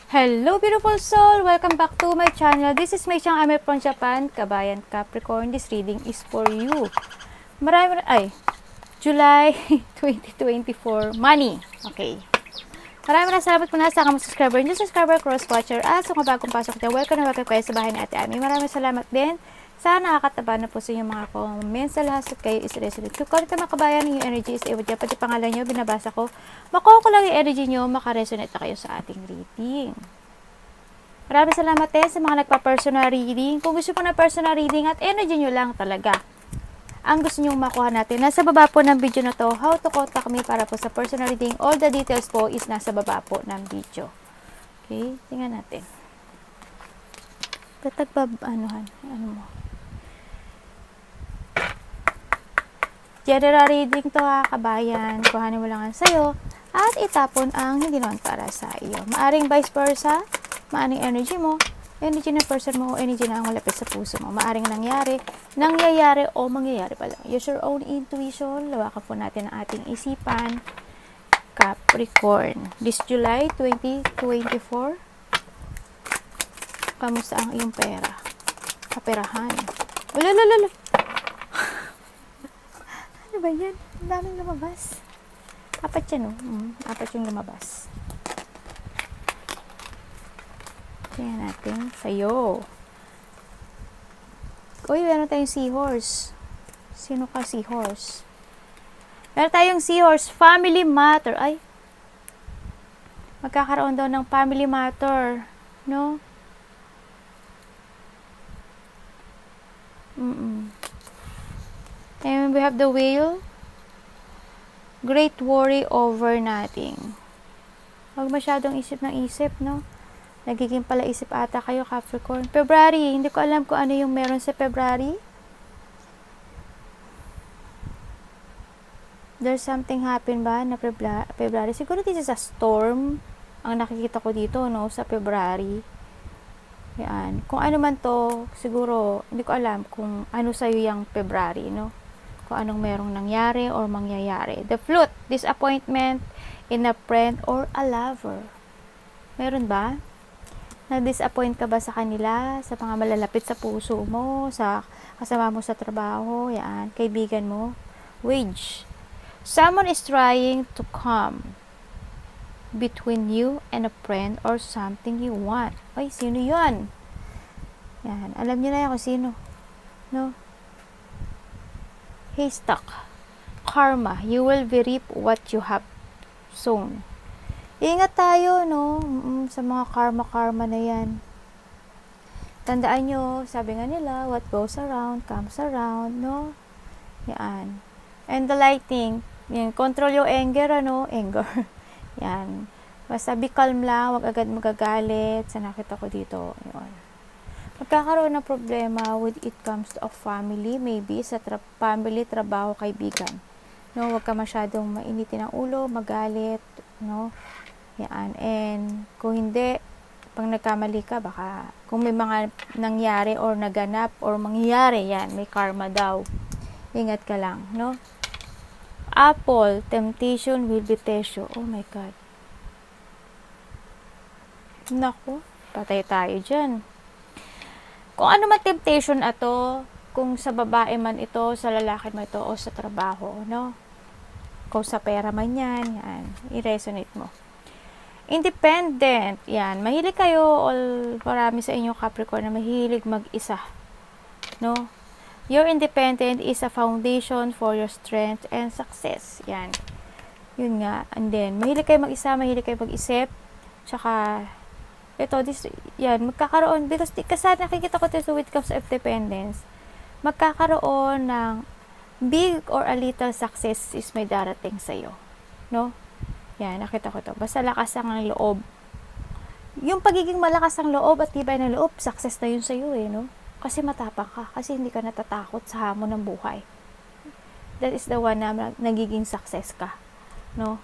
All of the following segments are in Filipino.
Hello beautiful soul! Welcome back to my channel. This is Mei Chang Ame from Japan, Kabayan Capricorn. This reading is for you. July 2024. Money. Okay. Maraming salamat muna sa mga subscriber, new subscriber, cross-watcher, at sa mga bagong pasok dyan. Welcome na welcome kayo sa bahay ni Ate Ami. Maraming salamat din sa nakakataba na po sa inyong mga comments. Sa lahat kayo is resident. Kung kahit mga kabayan, yung energy is ewan dyan. Pati pangalan nyo, binabasa ko. Makuha ko lang yung energy nyo, makaresonate na kayo sa ating reading. Maraming salamat din sa mga nagpa-personal reading. Kung gusto po na personal reading at energy nyo lang talaga ang gusto nyong makuha natin. Nasa baba po ng video na to, how to contact me para po sa personal reading. All the details po is nasa baba po ng video. Okay, tingnan natin. Ano mo? General reading to ha, kabayan. Kuhanin mo lang ang sayo at itapon ang hindi naman para sa iyo. Maaring vice versa, maaring energy mo, energy ng person mo, energy na ang malapit sa puso mo. Maaring nangyayari o mangyayari pa lang. Use your own intuition. Lawakan po natin ang ating isipan. Capricorn. This July 2024. Kamusta ang iyong pera? Kaperahan. Ulalala. Ano ba yan? Ang daming lumabas. Apat yan, no? Apat yung lumabas. Tingnan natin. Sa'yo. Uy, meron tayong seahorse. Sino ka seahorse? Meron tayong seahorse. Family matter. Ay. Magkakaroon daw ng family matter. No? And we have the whale. Great worry over nothing. Huwag masyadong isip ng isip, no? Nagiging pala isip ata kayo, Capricorn. February, hindi ko alam kung ano yung meron sa February. There's something happen ba na February? Siguro this is a storm ang nakikita ko dito, no? Sa February. Yan. Kung ano man to, siguro, hindi ko alam kung ano sa'yo yung February, no? Kung anong merong nangyari or mangyayari. The flute, disappointment in a friend or a lover. Meron ba? Na-disappoint ka ba sa kanila? Sa mga malalapit sa puso mo? Sa kasama mo sa trabaho? Yan. Kaibigan mo? Wage. Someone is trying to come between you and a friend or something you want. Ay, sino yun? Yan. Alam niyo na yan kung sino. No? Haystack. Karma. You will reap what you have sown. Ingat tayo, no? Sa mga karma na yan. Tandaan nyo, sabi nga nila, what goes around, comes around, no? Yan. And the lighting, yan, control your anger, ano? Anger. Yan. Basta be calm lang, wag agad magagalit. Sa nakita ko dito, yun. Magkakaroon ng problema with it comes to a family, maybe sa family, trabaho, kaibigan. No, wag ka masyadong mainitin ang ulo, magalit, no? Yan. And kung hindi, pag nagkamali ka, baka kung may mga nangyari or naganap or mangyayari, yan, may karma daw. Ingat ka lang, no? Apple, temptation will be tesyo. Oh my God. Naku, patay tayo dyan. Kung ano man temptation ato, kung sa babae man ito, sa lalaki man ito, o sa trabaho, no? Kung sa pera man yan, yan, i-resonate mo. Independent, yan. Mahilig kayo, marami sa inyo Capricorn na mahilig mag-isa, no? Your independent is a foundation for your strength and success. Yan. Yun nga. And then, mahilig kayo mag-isa, mahilig kayo mag-isip. Tsaka, yan, magkakaroon, because kasi nakikita ko ito with comes of dependence, magkakaroon ng big or a little success is may darating sa'yo. No? Yan, nakita ko to. Basta lakas ang loob. Yung pagiging malakas ang loob at tibay ng loob, success na yun sa'yo eh, no? Kasi matapang ka. Kasi hindi ka natatakot sa hamon ng buhay. That is the one na nagiging success ka. No?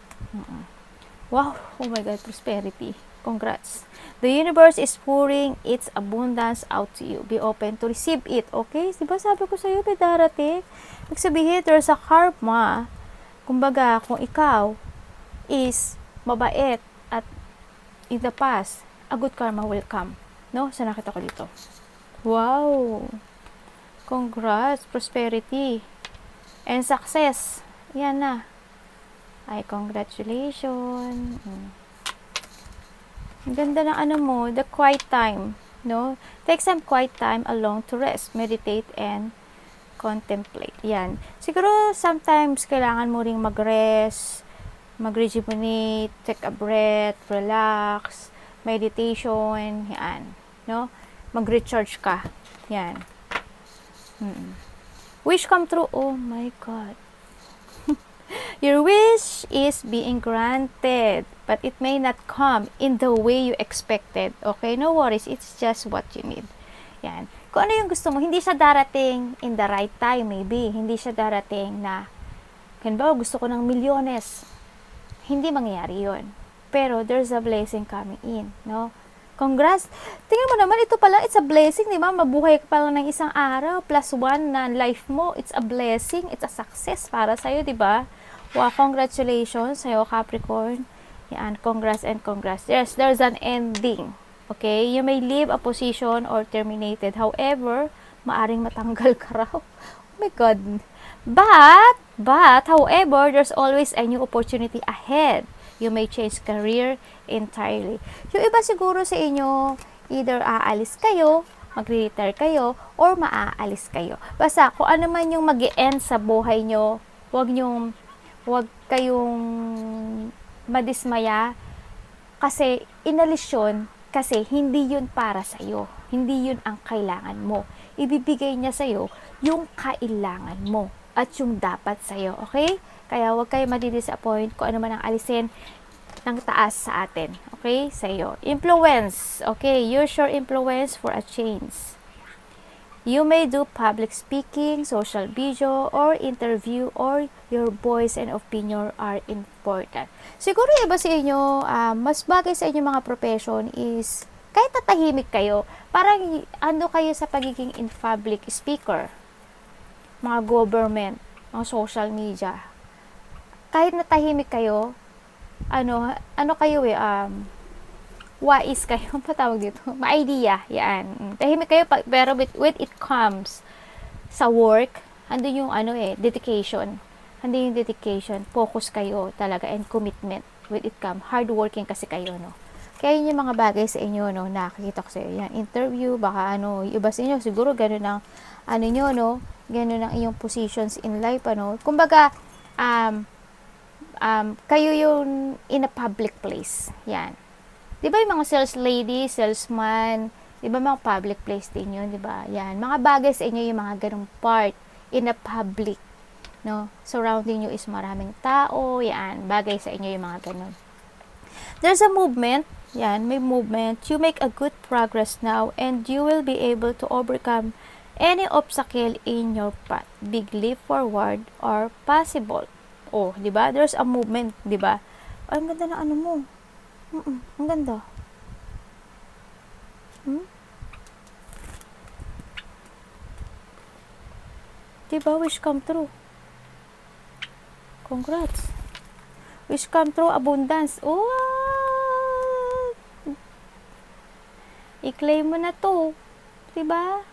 Wow! Oh my God, prosperity. Congrats. The universe is pouring its abundance out to you. Be open to receive it. Okay? Diba sabi ko sa'yo, may darating? Magsabihin, there's a karma. Kumbaga, kung ikaw is mabait at in the past, a good karma will come. No? So, nakita ko dito. Wow! Congrats! Prosperity! And success! Yan na. Ay, congratulations! Ang ganda ng ano mo, the quiet time. No? Take some quiet time alone to rest, meditate, and contemplate. Yan. Siguro, sometimes, kailangan mo ring mag-rest, mag-rejuvenate, take a breath, relax, meditation, yan. No? Mag-recharge ka. Yan. Wish come true. Oh my God. Your wish is being granted, but it may not come in the way you expected. Okay? No worries. It's just what you need. Yan. Kung ano yung gusto mo, hindi siya darating in the right time, maybe. Hindi siya darating na, halimbawa, gusto ko ng milyones. Hindi mangyayari yun. Pero, there's a blessing coming in. No? Congrats! Tingnan mo naman, ito pala, it's a blessing, di ba? Mabuhay ka pala ng isang araw, +1 na life mo. It's a blessing, it's a success para sa'yo, di ba? Wow, congratulations sa'yo, Capricorn. Yan, congrats and congrats. Yes, there's an ending. Okay? You may leave a position or terminated. However, maaring matanggal ka raw. Oh my God. But, however, there's always a new opportunity ahead. You may change career entirely. Yung iba siguro sa inyo, either aalis kayo, magre-retire kayo, or maaalis kayo. Basta, kung ano man yung mag-e-end sa buhay nyo, wag kayong madismaya, kasi inalis yun, kasi hindi yun para sa'yo. Hindi yun ang kailangan mo. Ibibigay niya sa'yo yung kailangan mo at yung dapat sa'yo. Okay? Kaya huwag kayo madi-disappoint kung ano man ang alisin ng taas sa atin. Okay? Sa'yo. Influence. Okay? Use your influence for a change. You may do public speaking, social video, or interview, or your voice and opinion are important. Siguro iba sa inyo, mas bagay sa inyo mga profession is kahit natahimik kayo, parang ano kayo sa pagiging in public speaker, mga government, mga social media. Kahit natahimik kayo, ano kayo wais kayo, patawag dito, ma-idea, yan. Tahimik kayo, pero with it comes sa work, andun yung dedication. Andun yung dedication, focus kayo talaga, and commitment. With it come, hardworking kasi kayo, no. Kaya yun yung mga bagay sa inyo, no, nakikita ko sa iyo. Yan, interview, baka iba sa inyo, siguro ganun ang, ganun ang iyong positions in life, Kumbaga, kayo yung in a public place. Yan. Di ba yung mga sales lady, salesman, di ba mga public place din yun, di ba? Yan. Mga bagay sa inyo yung mga ganung part in a public, no? Surrounding you is maraming tao, yan. Bagay sa inyo yung mga ganun. There's a movement, yan, may movement. You make a good progress now and you will be able to overcome any obstacle in your path. Big leap forward or possible. Oh, di ba? There's a movement, di ba? Ay, ang ganda na mo. Ang ganda. Diba? Wish come true. Congrats. Wish come true. Abundance. Oh! I-claim mo na to. Diba?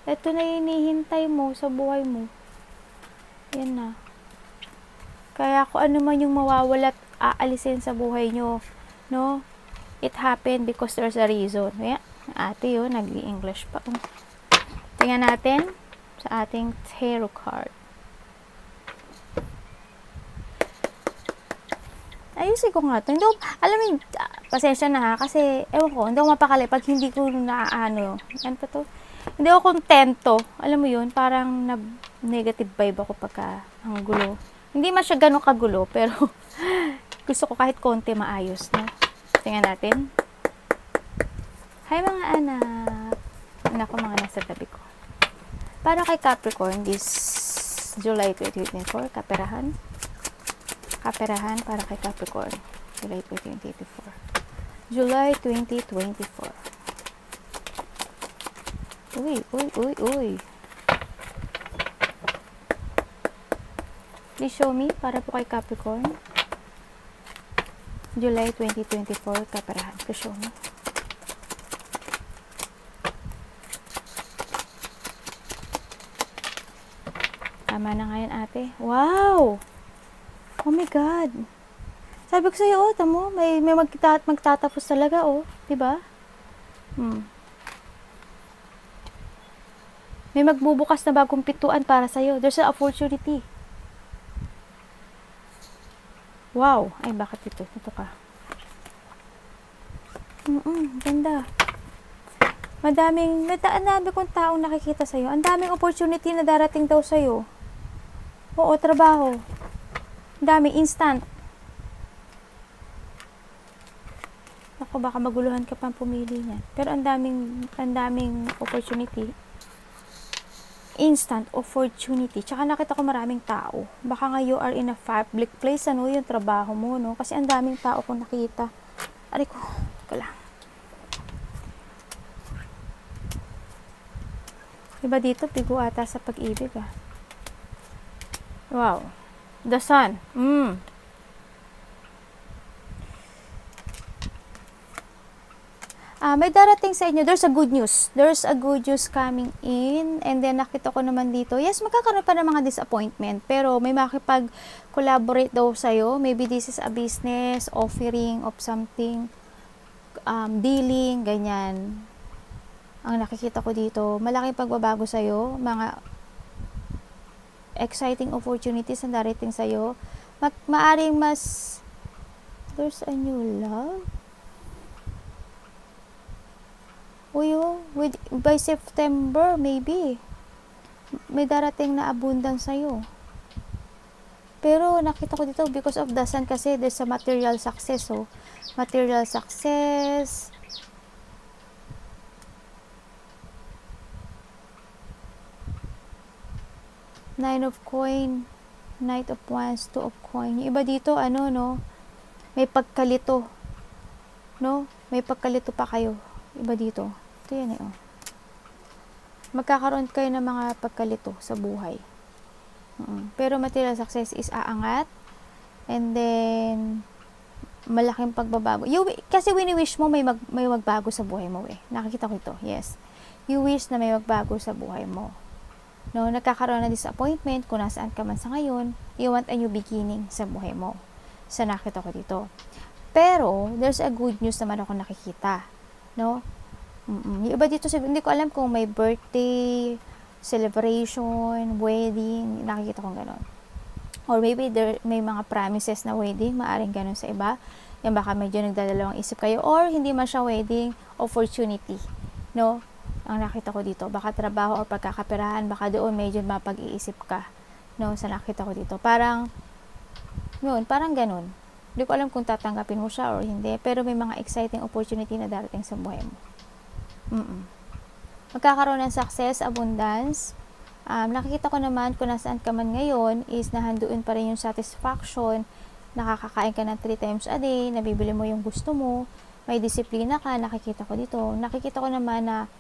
Ito na yung hinihintay mo sa buhay mo. Yan na. Kaya kung ano man yung mawawala at aalisin sa buhay nyo, no? It happened because there's a reason. Kaya, ate yun, nag-i-English pa. Tingnan natin sa ating tarot card. Ayusin ko nga ito. Hindi ko, alam mo, pasensya na ha, kasi, ewan ko, hindi ako mapakali pag hindi ko ano pa to? Hindi ako kontento. Alam mo yun, parang negative vibe ako pagka ang gulo. Hindi man siya ganun kagulo, pero gusto ko kahit konti maayos, no? Tingnan natin. Hi mga anak. Anak ko, mga nasa tabi ko. Para kay Capricorn, this July 2024, kaperahan. Kaperahan para kay Capricorn, July 2024. July 2024. Uy. Please show me para po kay Capricorn. July 2024, kaperahan. Presyo mo. Tama na ngayon, ate. Wow! Oh my God! Sabi ko sa'yo, oh, tamo, may magtatapos talaga, oh. Diba? May magbubukas na bagong pintuan para sa'yo. There's an opportunity. Wow! Ay, bakit ito? Ito ka. Ganda. Ang dami kong taong nakikita sa'yo. Ang daming opportunity na darating daw sa'yo. Oo, trabaho. Ang dami, instant. Ako, baka maguluhan ka pang pumili niyan. Pero ang daming opportunity. Instant opportunity. Tsaka nakita ko maraming tao. Baka nga you are in a public place, ano, yung trabaho mo, no? Kasi ang daming tao kong nakita. Aray ko, teka lang. Iba dito, bigo ata sa pag-ibig, ah. Wow. The sun. May darating sa inyo. There's a good news. There's a good news coming in. And then, nakita ko naman dito, yes, magkakaroon pa ng mga disappointment. Pero, may makipag-collaborate daw sa'yo. Maybe this is a business, offering of something, dealing, ganyan. Ang nakikita ko dito, malaking pagbabago sa'yo. Mga exciting opportunities ang darating sa'yo. Maaring mas, there's a new love. Uyo, by September, maybe, may darating na abundance sa'yo. Pero, nakita ko dito, because of the sun kasi, there's a material success, oh. Material success. Nine of coin, Knight of wands, Two of coin. Yung iba dito, ano, no, may pagkalito. No? May pagkalito pa kayo. Iba dito. Ito yan, oh. Magkakaroon kayo ng mga pagkalito sa buhay. Pero material success is aangat. And then, malaking pagbabago. Kasi wini-wish mo may magbago sa buhay mo, eh. Nakikita ko ito. Yes. You wish na may magbago sa buhay mo. No, nagkakaroon ng disappointment kung nasaan ka man sa ngayon, you want a new beginning sa buhay mo. Sa nakita ko dito. Pero, there's a good news naman ako nakikita. No? Yung iba dito, hindi ko alam kung may birthday, celebration, wedding, nakikita kong gano'n. Or maybe may mga promises na wedding, maaring gano'n sa iba. Yan baka medyo nagdadalawang isip kayo. Or hindi man siya wedding, opportunity. No? Ang nakita ko dito, baka trabaho o pagkakaperahan, baka doon medyo mapag-iisip ka, no, sa nakita ko dito. Parang, yun, parang ganun. Hindi ko alam kung tatanggapin mo siya or hindi, pero may mga exciting opportunity na darating sa buhay mo. Magkakaroon ng success, abundance. Nakikita ko naman kung nasaan ka man ngayon is nahanduin pa rin yung satisfaction, nakakakain ka ng 3 times a day, nabibili mo yung gusto mo, may disiplina ka, nakikita ko dito. Nakikita ko naman na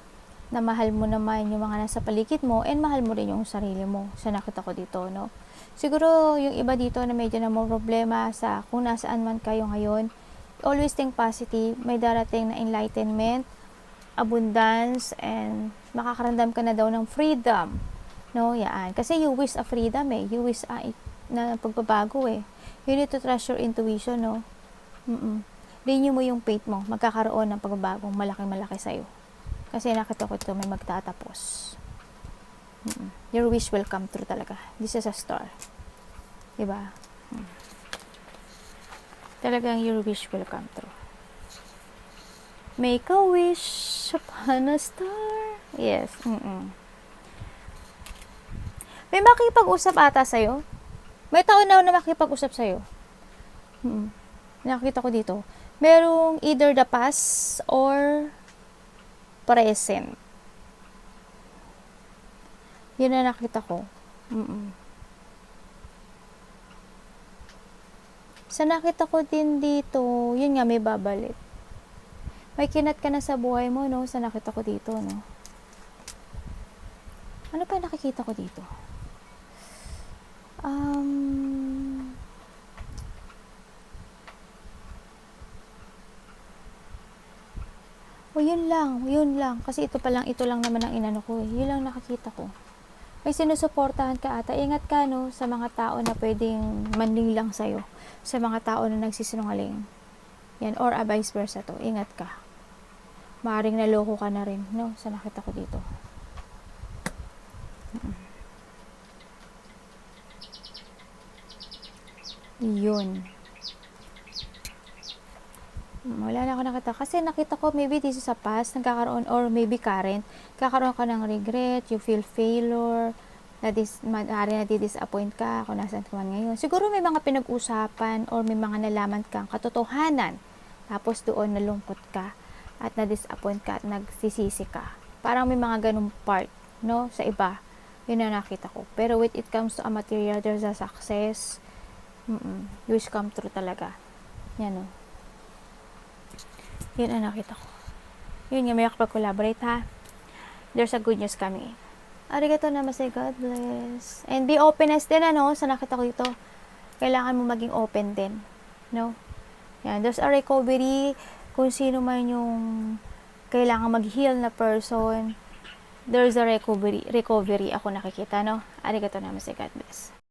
mahal mo naman yung mga nasa paligid mo and mahal mo rin yung sarili mo. So, nakita ko dito, no? Siguro, yung iba dito na medyo na may problema sa kung nasaan man kayo ngayon, always think positive. May darating na enlightenment, abundance, and makakaramdam ka na daw ng freedom. No? Yan. Kasi you wish a freedom, eh. You wish na pagbabago, eh. You need to trust your intuition, no? Renew mo yung faith mo. Magkakaroon ng pagbabagong malaki-malaki sa'yo. Kasi nakita ko ito, may magtatapos. Your wish will come true talaga. This is a star. Diba? Talagang your wish will come true. Make a wish upon a star. Yes. May makipag-usap ata sa'yo. May tao na makipag-usap sa'yo. Nakita ko dito. Merong either the past or present. Yun na nakita ko. Sa nakita ko din dito, yun nga, may babalik. May kinat ka na sa buhay mo, no? Sa nakita ko dito, no? Ano pa nakikita ko dito? O yun lang. Kasi ito lang naman ang inano ko eh. Yun lang nakakita ko. May sinusuportahan ka ata. Ingat ka no sa mga tao na pwedeng manlilang sa'yo. Sa mga tao na nagsisinungaling. Yan, or vice versa to. Ingat ka. Maaring naloko ka na rin, no? Sa nakita ko dito. Yun. Wala na ako nakita. Kasi nakita ko, maybe this is a past, nagkakaroon, or maybe current, kakaroon ka ng regret, you feel failure, maaari na di-disappoint ka kung nasan ka man ngayon. Siguro may mga pinag-usapan or may mga nalaman kang katotohanan. Tapos doon nalungkot ka at na-disappoint ka at nagsisisi ka. Parang may mga ganung part, no? Sa iba. Yun na nakita ko. Pero when it comes to a material, there's a success. Wish come true talaga. Yan, no? Yun ang nakita ko. Yun nga, may makapag-collaborate ha. There's a good news coming. Arigato namaste, God bless. And be openness din, ano, sa nakita ko dito. Kailangan mo maging open din. No? Yan, there's a recovery. Kung sino man yung kailangan mag-heal na person, there's a recovery ako nakikita, no? Arigato namaste, God bless.